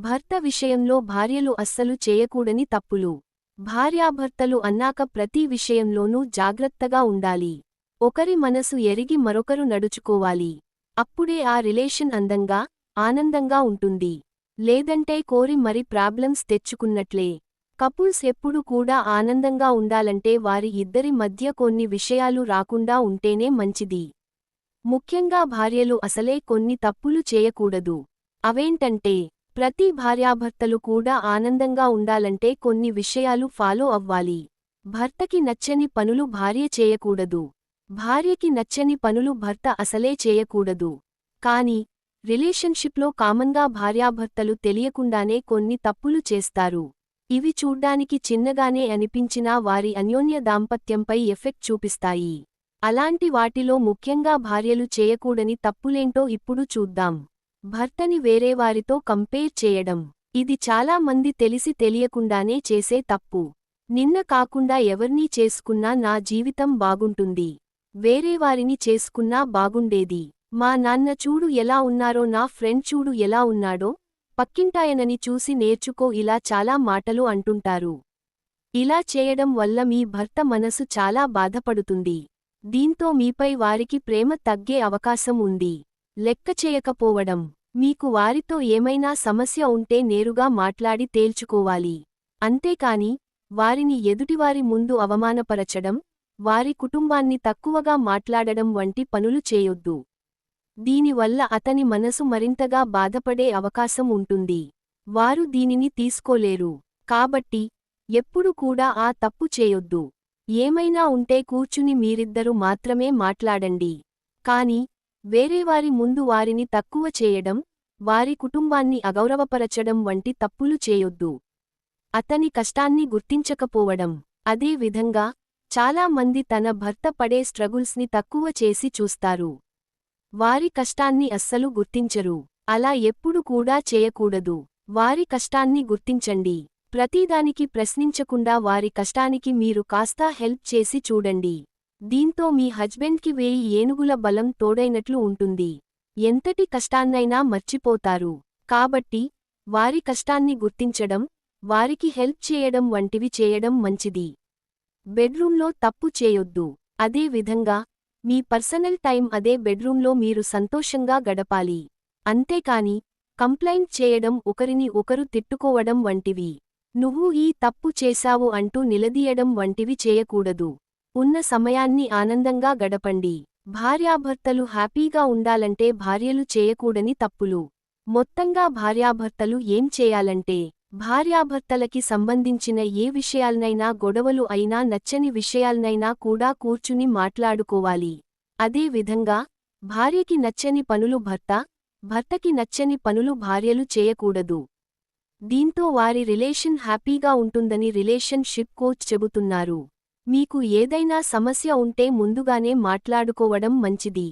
భర్త విషయంలో భార్యలు అస్సలు చేయకూడని తప్పులు. భార్యాభర్తలు అన్నాక ప్రతి విషయంలోనూ జాగ్రత్తగా ఉండాలి. ఒకరి మనసు ఎరిగి మరొకరు నడుచుకోవాలి. అప్పుడే ఆ రిలేషన్ అందంగా, ఆనందంగా ఉంటుంది. లేదంటే కోరి మరి ప్రాబ్లమ్స్ తెచ్చుకున్నట్లే. కపుల్స్ ఎప్పుడు కూడా ఆనందంగా ఉండాలంటే వారి ఇద్దరి మధ్య కొన్ని విషయాలు రాకుండా ఉంటేనే మంచిది. ముఖ్యంగా భార్యలు అసలే కొన్ని తప్పులు చేయకూడదు. అవేంటంటే, ప్రతి భార్యాభర్తలు కూడా ఆనందంగా ఉండాలంటే కొన్ని విషయాలు ఫాలో అవ్వాలి. భర్తకి నచ్చని పనులు భార్య చేయకూడదు. భార్యకి నచ్చని పనులు భర్త అసలే చేయకూడదు. కానీ రిలేషన్షిప్లో కామన్గా భార్యాభర్తలు తెలియకుండానే కొన్ని తప్పులు చేస్తారు. ఇవి చూడ్డానికి చిన్నగానే అనిపించినా వారి అన్యోన్య దాంపత్యంపై ఎఫెక్ట్ చూపిస్తాయి. అలాంటి వాటిలో ముఖ్యంగా భార్యలు చేయకూడని తప్పులేంటో ఇప్పుడు చూద్దాం. భర్తని వేరేవారితో కంపేర్ చేయడం. ఇది చాలా మంది తెలిసి తెలియకుండానే చేసే తప్పు. నిన్న కాకుండా ఎవర్నీ చేసుకున్నా నా జీవితం బాగుంటుంది. వేరేవారిని చేసుకున్నా బాగుండేది. మా నాన్న చూడు ఎలా ఉన్నారో, నా ఫ్రెండ్ చూడు ఎలా ఉన్నాడో, పక్కింటాయనని చూసి నేర్చుకో, ఇలా చాలా మాటలు అంటుంటారు. ఇలా చేయడం వల్ల మీ భర్త మనసు చాలా బాధపడుతుంది. దీంతో మీపై వారికి ప్రేమ తగ్గే అవకాశం ఉంది. లెక్క చేయకపోవడం. మీకు వారితో ఏమైనా సమస్య ఉంటే నేరుగా మాట్లాడి తేల్చుకోవాలి. అంతేకాని వారిని ఎదుటివారి ముందు అవమానపరచడం, వారి కుటుంబాన్ని తక్కువగా మాట్లాడడం వంటి పనులు చేయొద్దు. దీనివల్ల అతని మనసు మరింతగా బాధపడే అవకాశం ఉంటుంది. వారు దీనిని తీసుకోలేరు. కాబట్టి ఎప్పుడు కూడా ఆ తప్పు చేయొద్దు. ఏమైనా ఉంటే కూర్చుని మీరిద్దరు మాత్రమే మాట్లాడండి. కాని వేరేవారి ముందు వారిని తక్కువ చేయడం, వారి కుటుంబాన్ని అగౌరవపరచడం వంటి తప్పులు చేయొద్దు. అతని కష్టాన్ని గుర్తించకపోవడం. అదే విధంగా చాలా మంది తన భర్త పడే స్ట్రగుల్స్ని తక్కువ చేసి చూస్తారు. వారి కష్టాన్ని అస్సలు గుర్తించరు. అలా ఎప్పుడు కూడా చేయకూడదు. వారి కష్టాన్ని గుర్తించండి. ప్రతిదానికి ప్రశ్నించకుండా వారి కష్టానికి మీరు కాస్త హెల్ప్ చేసి చూడండి. దీంతో మీ హస్బెండ్కి 1000 ఏనుగుల బలం తోడైనట్లు ఉంటుంది. ఎంతటి కష్టాన్నైనా మర్చిపోతారు. కాబట్టి వారి కష్టాన్ని గుర్తించడం, వారికి హెల్ప్ చేయడం వంటివి చేయడం మంచిది. బెడ్రూంలో తప్పు చేయొద్దు. అదే విధంగా మీ పర్సనల్ టైం అదే బెడ్రూంలో మీరు సంతోషంగా గడపాలి. అంతేకాని కంప్లైంట్ చేయడం, ఒకరిని ఒకరు తిట్టుకోవడం వంటివి, నువ్వు ఈ తప్పు చేశావు అంటూ నిలదీయడం వంటివి చేయకూడదు. ఉన్న సమయాన్ని ఆనందంగా గడపండి. భార్యాభర్తలు హ్యాపీగా ఉండాలంటే భార్యలు చేయకూడని తప్పులు. మొత్తంగా భార్యాభర్తలు ఏం చేయాలంటే, భార్యాభర్తలకి సంబంధించిన ఏ విషయాల్నైనా, గొడవలు అయినా, నచ్చని విషయాల్నైనా కూడా కూర్చుని మాట్లాడుకోవాలి. అదే విధంగా భార్యకి నచ్చని పనులు భర్త, భర్తకి నచ్చని పనులు భార్యలు చేయకూడదు. దీంతో వారి రిలేషన్ హ్యాపీగా ఉంటుందని రిలేషన్ షిప్ కోచ్ చెబుతున్నారు. మీకు ఏదైనా సమస్య ఉంటే ముందుగానే మాట్లాడుకోవడం మంచిది.